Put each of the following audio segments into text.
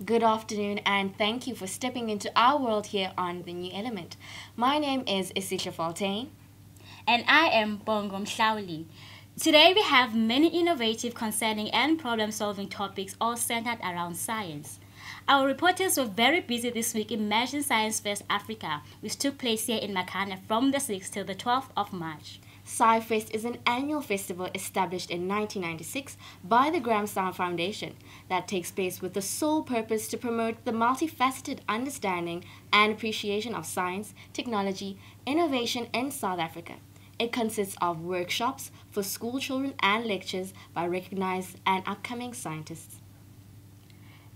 good afternoon, and thank you for stepping into our world here on The New Element. My name is Esihle Faltein. And I am Bongo Mhlauli. Today we have many innovative, concerning and problem-solving topics all centered around science. Our reporters were very busy this week immersed in Scifest Africa, which took place here in Makhanda from the 6th till the 12th of March. Scifest is an annual festival established in 1996 by the Gramstown Foundation that takes place with the sole purpose to promote the multifaceted understanding and appreciation of science, technology, innovation in South Africa. It consists of workshops for school children and lectures by recognized and upcoming scientists.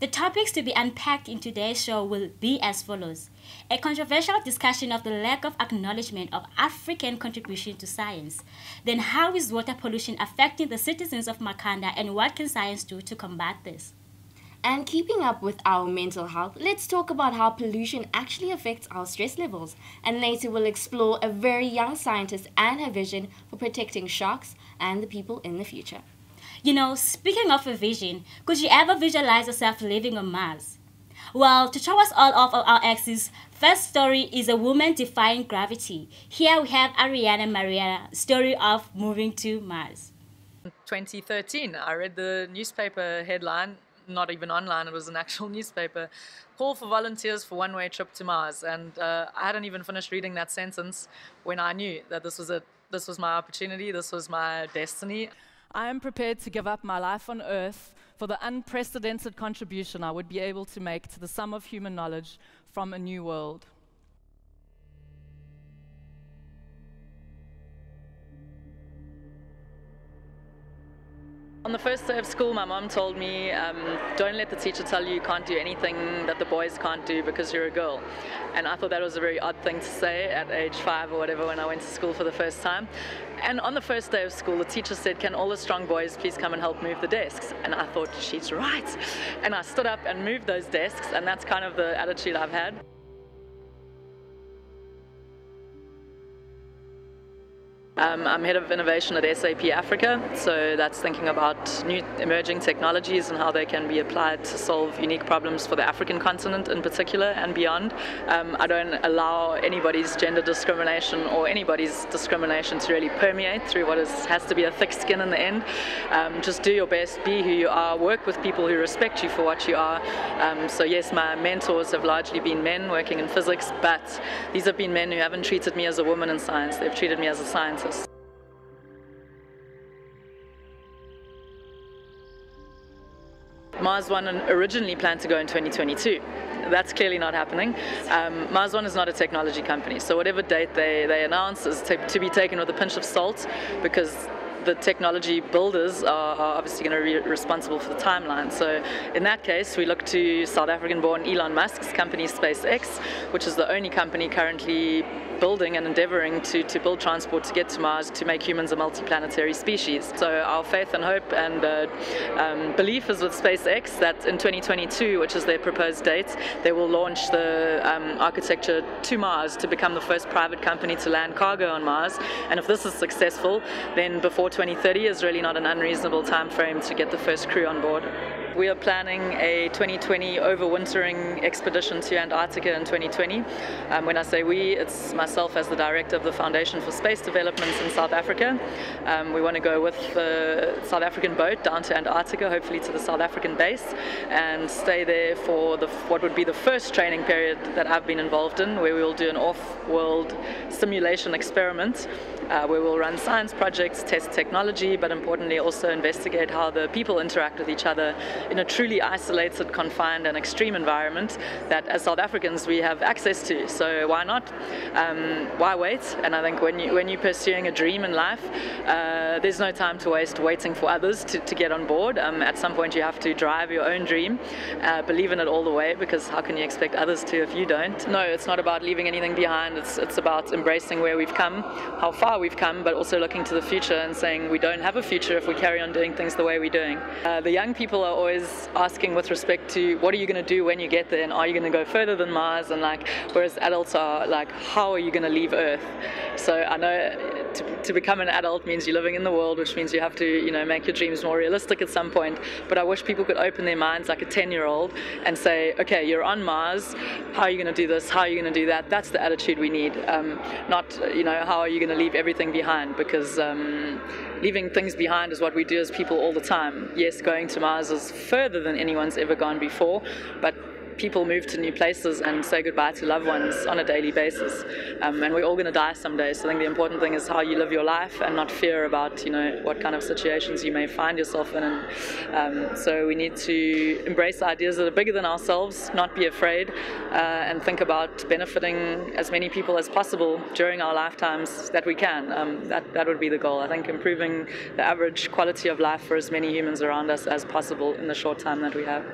The topics to be unpacked in today's show will be as follows. A controversial discussion of the lack of acknowledgement of African contribution to science. Then how is water pollution affecting the citizens of Makhanda, and what can science do to combat this? And keeping up with our mental health, let's talk about how pollution actually affects our stress levels. And later we'll explore a very young scientist and her vision for protecting sharks and the people in the future. You know, speaking of a vision, could you ever visualize yourself living on Mars? Well, to throw us all off of our axis, first story is a woman defying gravity. Here we have Adriana Marais' story of moving to Mars. In 2013, I read the newspaper headline, not even online, it was an actual newspaper, call for volunteers for one-way trip to Mars. And I hadn't even finished reading that sentence when I knew that this was it. This was my opportunity, this was my destiny. I am prepared to give up my life on Earth for the unprecedented contribution I would be able to make to the sum of human knowledge from a new world. On the first day of school, my mom told me, don't let the teacher tell you can't do anything that the boys can't do because you're a girl. And I thought that was a very odd thing to say at age 5 or whatever when I went to school for the first time. And on the first day of school, the teacher said, can all the strong boys please come and help move the desks? And I thought, she's right. And I stood up and moved those desks, and that's kind of the attitude I've had. I'm head of innovation at Scifest Africa, so that's thinking about new emerging technologies and how they can be applied to solve unique problems for the African continent in particular and beyond. I don't allow anybody's gender discrimination or anybody's discrimination to really permeate through what has to be a thick skin in the end. Just do your best, be who you are, work with people who respect you for what you are. So yes, my mentors have largely been men working in physics, but these have been men who haven't treated me as a woman in science, they've treated me as a scientist. Mars One originally planned to go in 2022. That's clearly not happening. Mars One is not a technology company, so whatever date they announce is to be taken with a pinch of salt, because the technology builders are obviously going to be responsible for the timeline. So in that case, we look to South African-born Elon Musk's company SpaceX, which is the only company currently building and endeavoring to build transport to get to Mars to make humans a multiplanetary species. So our faith and hope and belief is with SpaceX that in 2022, which is their proposed date, they will launch the architecture to Mars to become the first private company to land cargo on Mars. And if this is successful, then before 2030 is really not an unreasonable time frame to get the first crew on board. We are planning a 2020 overwintering expedition to Antarctica in 2020. When I say we, it's myself as the director of the Foundation for Space Developments in South Africa. We want to go with the South African boat down to Antarctica, hopefully to the South African base, and stay there for what would be the first training period that I've been involved in, where we will do an off-world simulation experiment, where we'll run science projects, test technology, but importantly also investigate how the people interact with each other in a truly isolated, confined and extreme environment that as South Africans we have access to. So why not? Why wait? And I think when you're pursuing a dream in life, there's no time to waste waiting for others to get on board. At some point you have to drive your own dream, believe in it all the way, because how can you expect others to if you don't? No, it's not about leaving anything behind. It's about embracing where we've come, how far we've come, but also looking to the future and saying we don't have a future if we carry on doing things the way we're doing. The young people are always asking with respect to what are you going to do when you get there, and are you going to go further than Mars, and whereas adults are like, how are you going to leave Earth? So I know to become an adult means you're living in the world, which means you have to, make your dreams more realistic at some point. But I wish people could open their minds like a 10-year-old and say, okay, you're on Mars, how are you going to do this, how are you going to do that? That's the attitude we need, not, how are you going to leave everything behind? Because leaving things behind is what we do as people all the time. Yes, going to Mars is further than anyone's ever gone before, but people move to new places and say goodbye to loved ones on a daily basis. And we're all going to die someday. So I think the important thing is how you live your life and not fear about, what kind of situations you may find yourself in. And so we need to embrace ideas that are bigger than ourselves, not be afraid, and think about benefiting as many people as possible during our lifetimes that we can. That would be the goal. I think improving the average quality of life for as many humans around us as possible in the short time that we have.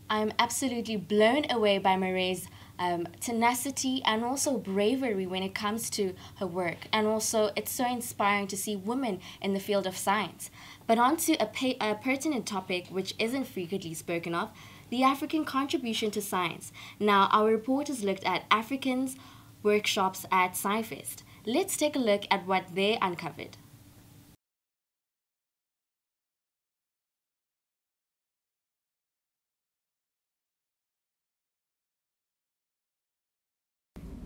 I'm absolutely blown away by Marais' tenacity and also bravery when it comes to her work. And also, it's so inspiring to see women in the field of science. But on to a pertinent topic which isn't frequently spoken of, the African contribution to science. Now, our reporters looked at Africans' workshops at Scifest. Let's take a look at what they uncovered.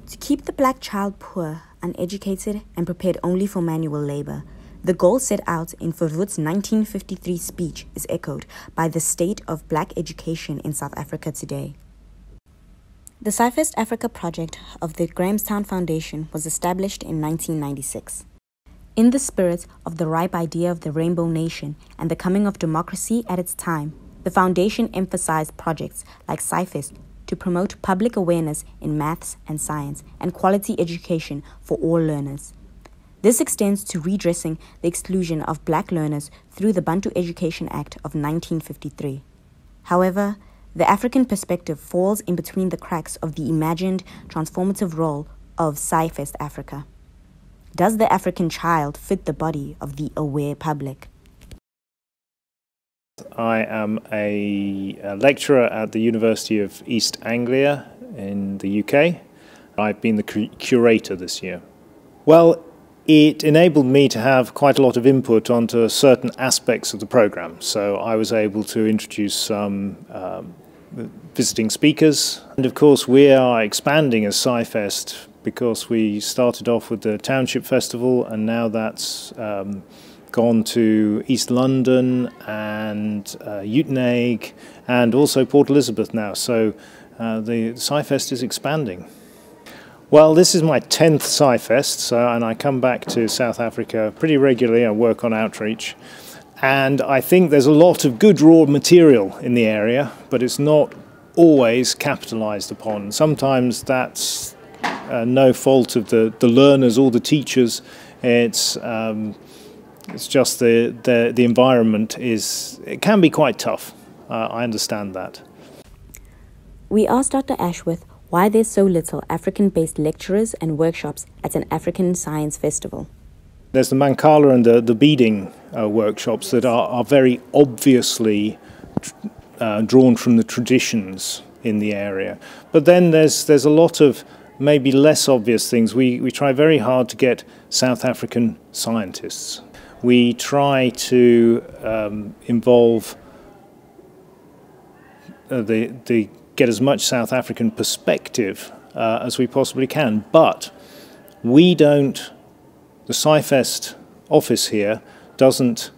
To keep the black child poor, uneducated, and prepared only for manual labor, the goal set out in Verwoerd's 1953 speech is echoed by the state of black education in South Africa today. The Scifest Africa project of the Grahamstown Foundation was established in 1996. In the spirit of the ripe idea of the Rainbow Nation and the coming of democracy at its time, the foundation emphasized projects like Scifest to promote public awareness in maths and science and quality education for all learners. This extends to redressing the exclusion of black learners through the Bantu Education Act of 1953. However, the African perspective falls in between the cracks of the imagined transformative role of Scifest Africa. Does the African child fit the body of the aware public? I am a lecturer at the University of East Anglia in the UK. I've been the curator this year. Well, it enabled me to have quite a lot of input onto certain aspects of the programme. So I was able to introduce some visiting speakers. And of course we are expanding as Scifest because we started off with the Township Festival and now that's gone to East London and Uitenhage and also Port Elizabeth now. So the Scifest is expanding. Well, this is my 10th Scifest, and I come back to South Africa pretty regularly. I work on outreach. And I think there's a lot of good raw material in the area, but it's not always capitalized upon. Sometimes that's no fault of the learners or the teachers. It's just the environment it can be quite tough. I understand that. We asked Dr. Ashworth why there's so little African-based lecturers and workshops at an African science festival. There's the Mankala and the beading workshops that are very obviously drawn from the traditions in the area. But then there's a lot of maybe less obvious things. We try very hard to get South African scientists. We try to involve get as much South African perspective as we possibly can, but we don't. The Scifest office here doesn't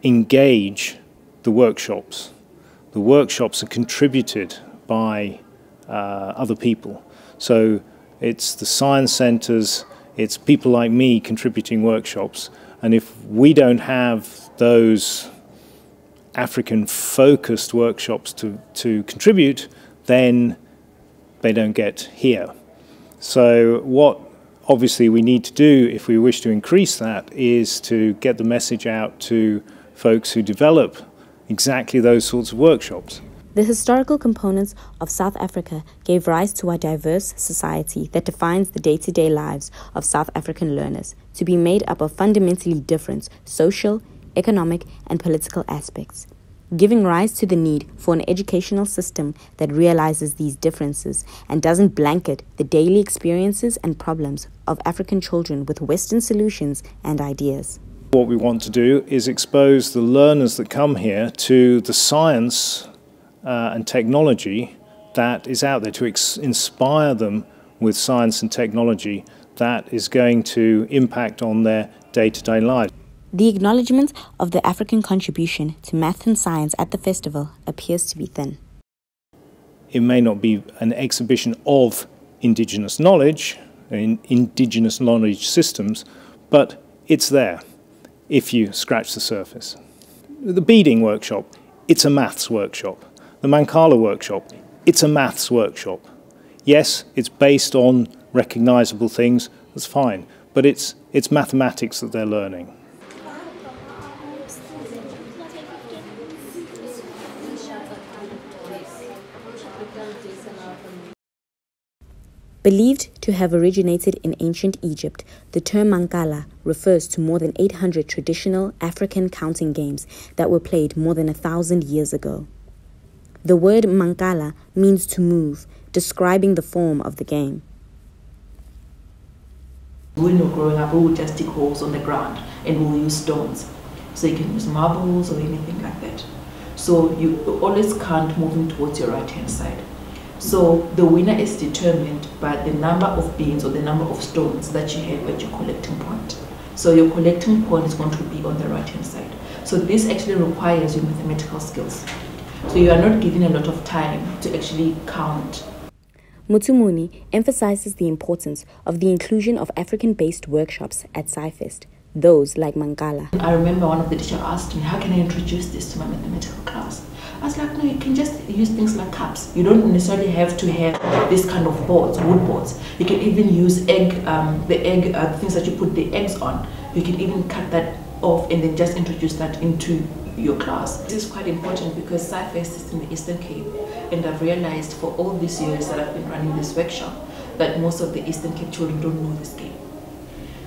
engage the workshops. The workshops are contributed by other people. So it's the science centres, it's people like me contributing workshops. And if we don't have those African-focused workshops to contribute, then they don't get here. So what obviously we need to do if we wish to increase that is to get the message out to folks who develop exactly those sorts of workshops. The historical components of South Africa gave rise to a diverse society that defines the day-to-day lives of South African learners to be made up of fundamentally different social, economic, and political aspects. giving rise to the need for an educational system that realizes these differences and doesn't blanket the daily experiences and problems of African children with Western solutions and ideas. What we want to do is expose the learners that come here to the science and technology that is out there, to inspire them with science and technology that is going to impact on their day-to-day lives. The acknowledgement of the African contribution to math and science at the festival appears to be thin. It may not be an exhibition of indigenous knowledge, indigenous knowledge systems, but it's there if you scratch the surface. The beading workshop, it's a maths workshop. The Mankala workshop, it's a maths workshop. Yes, it's based on recognisable things, that's fine, but it's mathematics that they're learning. Believed to have originated in ancient Egypt, the term Mankala refers to more than 800 traditional African counting games that were played more than 1,000 years ago. The word Mankala means to move, describing the form of the game. When we were growing up, we would just dig holes on the ground and we'll use stones. So you can use marbles or anything like that. So you always count moving towards your right-hand side. So the winner is determined by the number of beans or the number of stones that you have at your collecting point. So your collecting point is going to be on the right-hand side. So this actually requires your mathematical skills. So you are not given a lot of time to actually count. Mutumuni emphasizes the importance of the inclusion of African-based workshops at Scifest, those like Mankala. I remember one of the teachers asked me, how can I introduce this to my mathematical class? I was like, no, you can just use things like cups. You don't necessarily have to have this kind of boards, wood boards. You can even use the things that you put the eggs on. You can even cut that off and then just introduce that into your class. This is quite important because Scifest is in the Eastern Cape, and I've realized for all these years that I've been running this workshop that most of the Eastern Cape children don't know this game.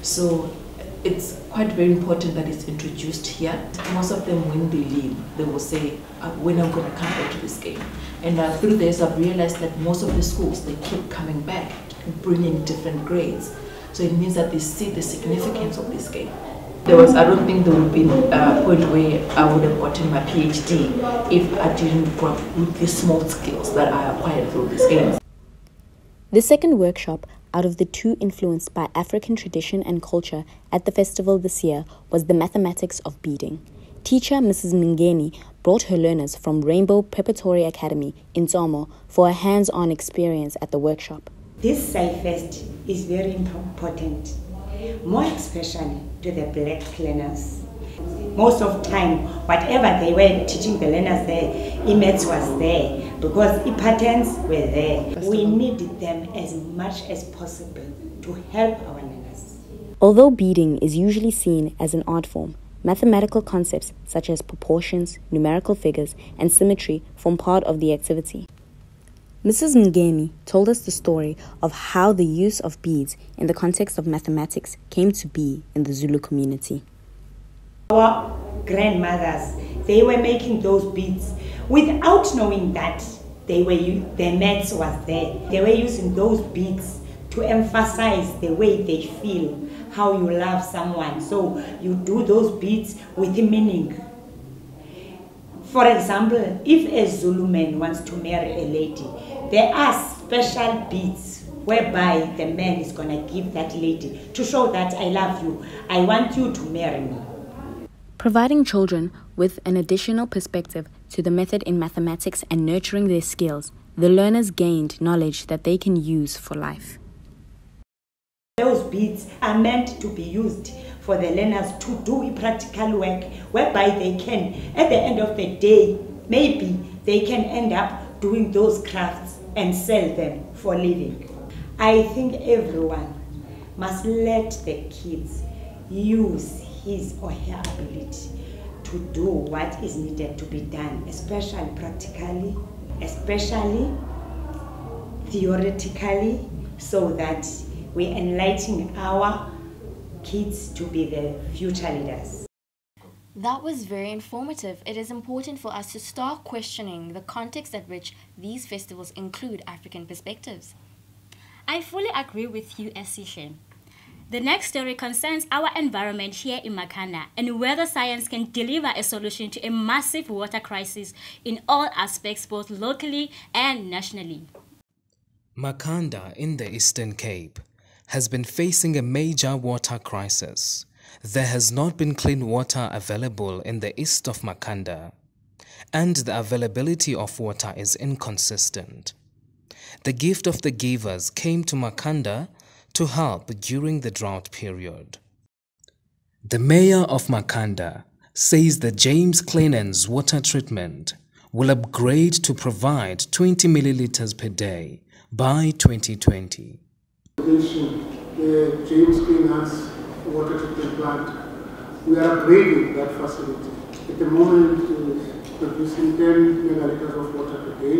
So it's quite very important that it's introduced here. Most of them, when they leave, they will say, when I'm going to come back to this game. And through this, I've realized that most of the schools, they keep coming back, bringing different grades. So it means that they see the significance of this game. I don't think there would be a point where I would have gotten my PhD if I didn't grow up with the small skills that I acquired through this game. The second workshop out of the two influenced by African tradition and culture at the festival this year was the mathematics of beading. Teacher Mrs. Mngeni brought her learners from Rainbow Preparatory Academy in Tsomo for a hands-on experience at the workshop. This Scifest is very important, more especially to the black learners. Most of the time, whatever they were teaching the learners there, maths was there because the patterns were there. We needed them as much as possible to help our learners. Although beading is usually seen as an art form, mathematical concepts such as proportions, numerical figures, and symmetry form part of the activity. Mrs. Mngeni told us the story of how the use of beads in the context of mathematics came to be in the Zulu community. Our grandmothers, they were making those beads without knowing that the maths was there. They were using those beads to emphasize the way they feel, how you love someone. So you do those beads with a meaning. For example, if a Zulu man wants to marry a lady, there are special beads whereby the man is going to give that lady to show that I love you, I want you to marry me. Providing children with an additional perspective to the method in mathematics and nurturing their skills, the learners gained knowledge that they can use for life. Those beads are meant to be used for the learners to do practical work whereby they can, at the end of the day, maybe they can end up doing those crafts and sell them for a living. I think everyone must let the kids use his or her ability to do what is needed to be done, especially practically, especially theoretically, so that we enlighten our kids to be the future leaders. That was very informative. It is important for us to start questioning the context at which these festivals include African perspectives. I fully agree with you, Esihle. The next story concerns our environment here in Makhanda and whether science can deliver a solution to a massive water crisis in all aspects, both locally and nationally. Makhanda in the Eastern Cape has been facing a major water crisis. There has not been clean water available in the east of Makhanda, and the availability of water is inconsistent. The gift of the givers came to Makhanda to help during the drought period. The mayor of Makhanda says the James Clenan's water treatment will upgrade to provide 20 milliliters per day by 2020. The James Clenan's water treatment plant, we are upgrading that facility. At the moment, producing 10 megaliters of water per day.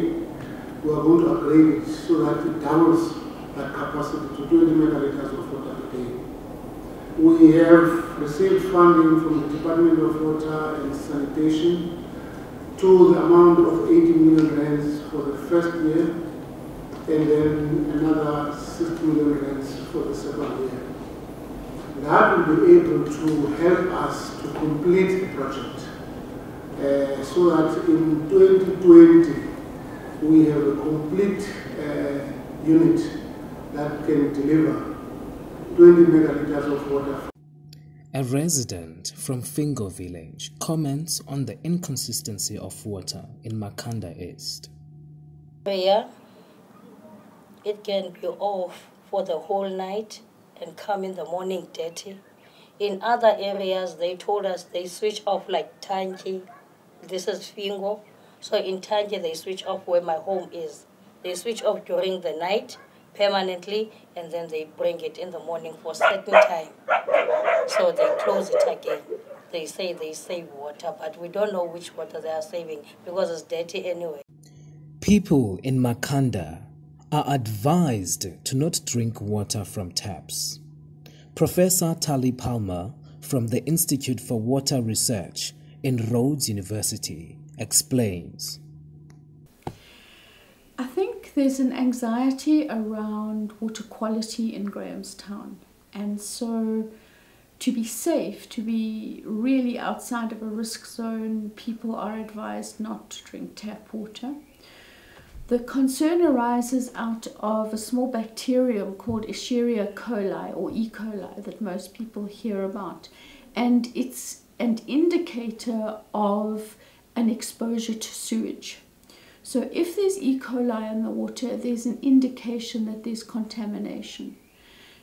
We are going to upgrade it so that it doubles that capacity to 20 megaliters of water per day. We have received funding from the Department of Water and Sanitation to the amount of 80 million rands for the first year, and then another 60 million rands for the second year. That will be able to help us to complete the project so that in 2020 we have a complete unit that can deliver 20 megaliters of water. A resident from Fingo village comments on the inconsistency of water in Makhanda East. Here, it can be off for the whole night and come in the morning dirty. In other areas, they told us they switch off like Tanki. This is Fingo. So in Tanki, they switch off where my home is. They switch off during the night permanently, and then they bring it in the morning for a certain time. So they close it again. They say they save water, but we don't know which water they are saving because it's dirty anyway. People in Makhanda are advised to not drink water from taps. Professor Tali Palmer from the Institute for Water Research in Rhodes University explains. I think there's an anxiety around water quality in Grahamstown, and so to be safe, to be really outside of a risk zone, people are advised not to drink tap water. The concern arises out of a small bacterium called Escherichia coli or E. coli that most people hear about, and it's an indicator of an exposure to sewage. So if there's E. coli in the water, there's an indication that there's contamination.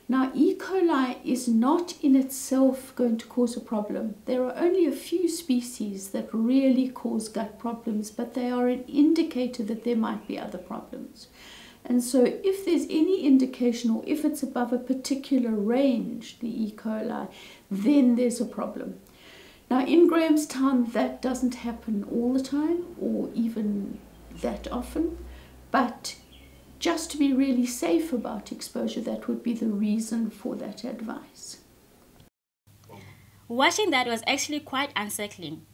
Now, E. coli is not in itself going to cause a problem. There are only a few species that really cause gut problems, but they are an indicator that there might be other problems. And so if there's any indication, or if it's above a particular range, the E. coli, then there's a problem. Now, in Grahamstown, that doesn't happen all the time, or even that often, but just to be really safe about exposure, that would be the reason for that advice. Watching that was actually quite unsettling.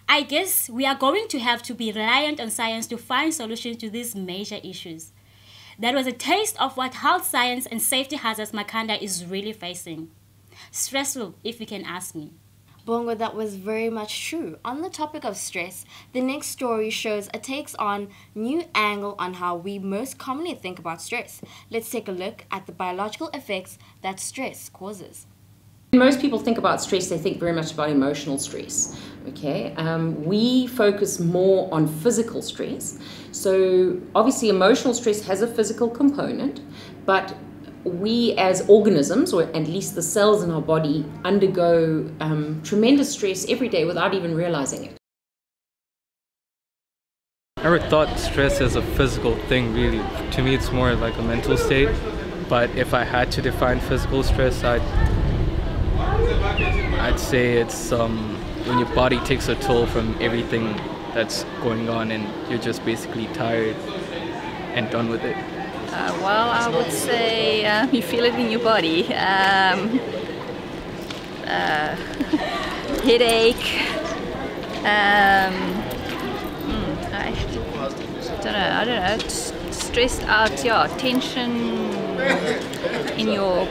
I guess we are going to have to be reliant on science to find solutions to these major issues. That was a taste of what health science and safety hazards Makhanda is really facing. Stressful, if you can ask me. Bongo, that was very much true. On the topic of stress, the next story shows a takes on new angle on how we most commonly think about stress. Let's take a look at the biological effects that stress causes. When most people think about stress, they think very much about emotional stress. Okay, we focus more on physical stress. So obviously emotional stress has a physical component, but we as organisms, or at least the cells in our body, undergo tremendous stress every day without even realizing it. I never thought stress as a physical thing, really. To me, it's more like a mental state. But if I had to define physical stress, I'd say it's when your body takes a toll from everything that's going on and you're just basically tired and done with it. Well, I would say you feel it in your body. Headache, I actually don't know. Stressed out, yeah, tension in your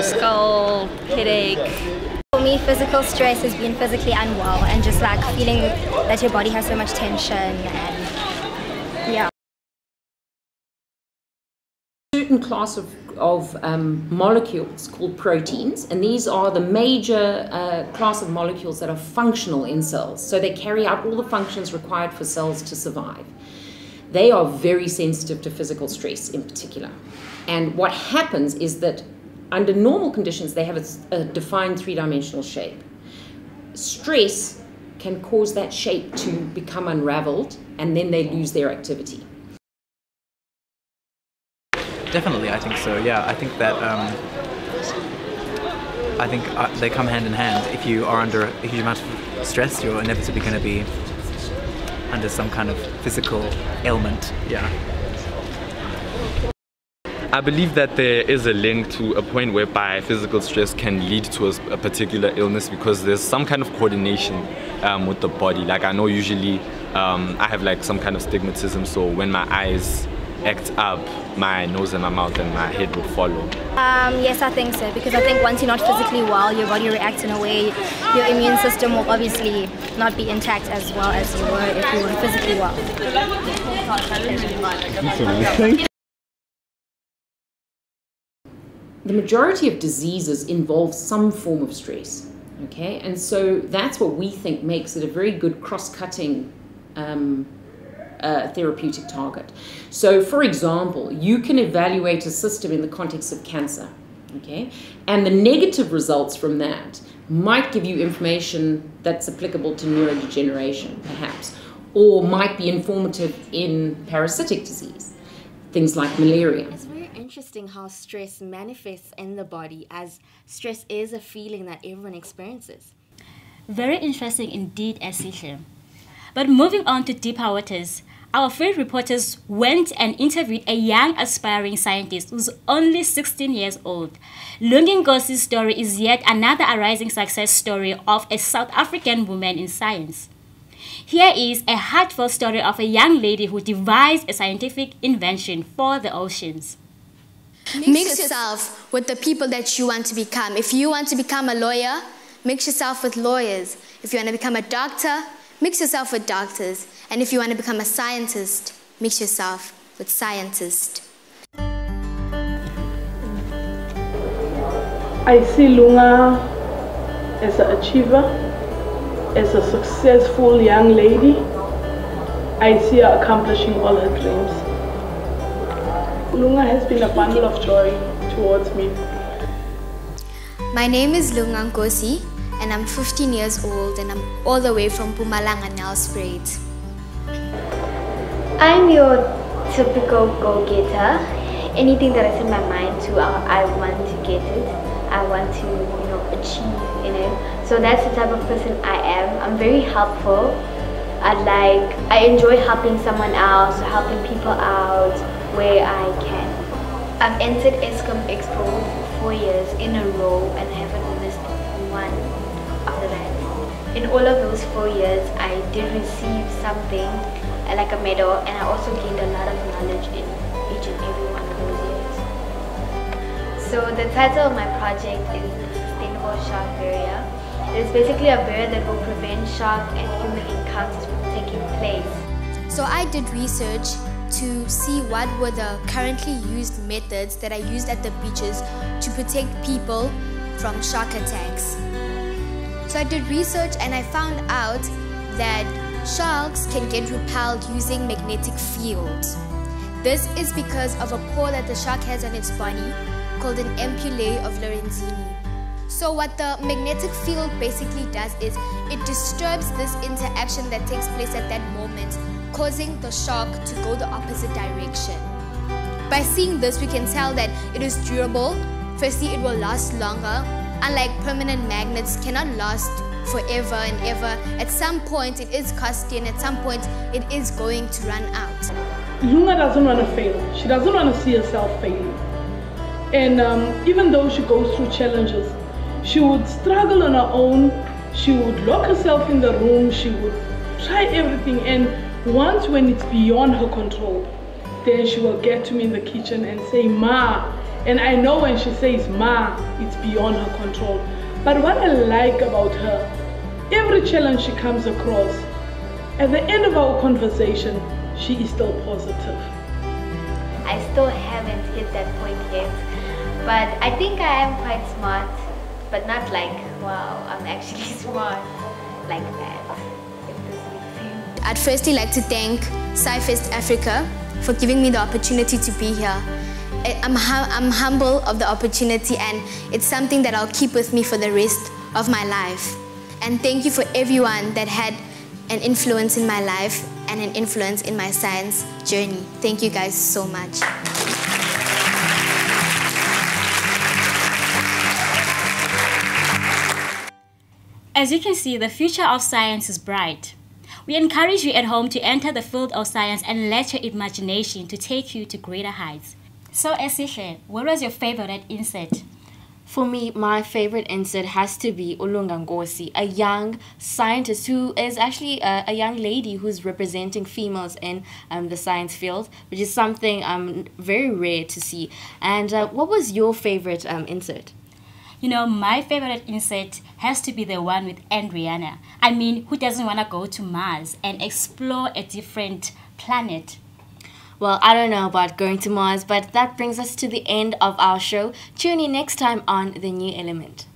skull, headache. For me, physical stress has been physically unwell and just like feeling that your body has so much tension and yeah. Certain class of molecules called proteins, and these are the major class of molecules that are functional in cells. So they carry out all the functions required for cells to survive. They are very sensitive to physical stress in particular. And what happens is that under normal conditions, they have a defined three-dimensional shape. Stress can cause that shape to become unraveled, and then they lose their activity. Definitely, I think so. Yeah, I think that they come hand in hand. If you are under a huge amount of stress, you're inevitably going to be under some kind of physical ailment. Yeah. I believe that there is a link to a point whereby physical stress can lead to a particular illness because there's some kind of coordination with the body. Like I know usually I have like some kind of stigmatism, so when my eyes act up, my nose and my mouth and my head would follow. Yes, I think so, because I think once you're not physically well, your body reacts in a way, your immune system will obviously not be intact as well as you were if you were physically well. The majority of diseases involve some form of stress, okay? And so that's what we think makes it a very good cross-cutting therapeutic target. So, for example, you can evaluate a system in the context of cancer, okay? And the negative results from that might give you information that's applicable to neurodegeneration, perhaps, or might be informative in parasitic disease, things like malaria. It's very interesting how stress manifests in the body, as stress is a feeling that everyone experiences. Very interesting indeed, Esihle. But moving on to deeper waters, our field reporters went and interviewed a young aspiring scientist who's only 16 years old. Lungi Nkosi's story is yet another arising success story of a South African woman in science. Here is a heartfelt story of a young lady who devised a scientific invention for the oceans. Mix yourself with the people that you want to become. If you want to become a lawyer, mix yourself with lawyers. If you want to become a doctor, mix yourself with doctors. And if you want to become a scientist, mix yourself with scientists. I see Lunga as an achiever, as a successful young lady. I see her accomplishing all her dreams. Lunga has been a bundle of joy towards me. My name is Lungi Nkosi, and I'm 15 years old, and I'm all the way from Mpumalanga, Nelspruit. I'm your typical go-getter. Anything that is in my mind to, I want to get it. I want to, achieve, So that's the type of person I am. I'm very helpful. I enjoy helping someone else, helping people out where I can. I've entered Eskom Expo for 4 years in a row and haven't missed one after that. In all of those 4 years, I did receive something like a medal, and I also gained a lot of knowledge in each and every one of those years. So the title of my project is the Sustainable Shark Barrier. It's basically a barrier that will prevent shark and human encounters from taking place. So I did research to see what were the currently used methods that are used at the beaches to protect people from shark attacks. So I did research and I found out that sharks can get repelled using magnetic fields. This is because of a pore that the shark has on its body called an ampullae of Lorenzini. So what the magnetic field basically does is it disturbs this interaction that takes place at that moment, causing the shark to go the opposite direction. By seeing this, we can tell that it is durable. Firstly, it will last longer. Unlike permanent magnets, cannot last forever and ever. At some point, it is costly, and at some point, it is going to run out. Lunga doesn't want to fail. She doesn't want to see herself failing. And even though she goes through challenges, she would struggle on her own She would lock herself in the room, she would try everything, and once when it's beyond her control, then she will get to me in the kitchen and say, Ma. And I know when she says Ma, it's beyond her control. But what I like about her, every challenge she comes across, at the end of our conversation, she is still positive. I still haven't hit that point yet, but I think I am quite smart, but not like, wow, I'm actually smart like that. If this makes sense. I'd firstly like to thank Scifest Africa for giving me the opportunity to be here. I'm humble of the opportunity, and it's something that I'll keep with me for the rest of my life. And thank you for everyone that had an influence in my life and an influence in my science journey. Thank you guys so much. As you can see, the future of science is bright. We encourage you at home to enter the field of science and let your imagination to take you to greater heights. So Esihle, what was your favorite insert? For me, my favorite insert has to be Lungi Nkosi, a young scientist who is actually a young lady who's representing females in the science field, which is something very rare to see. And what was your favorite insert? You know, my favorite insert has to be the one with Adriana. I mean, who doesn't want to go to Mars and explore a different planet? Well, I don't know about going to Mars, but that brings us to the end of our show. Tune in next time on The New Element.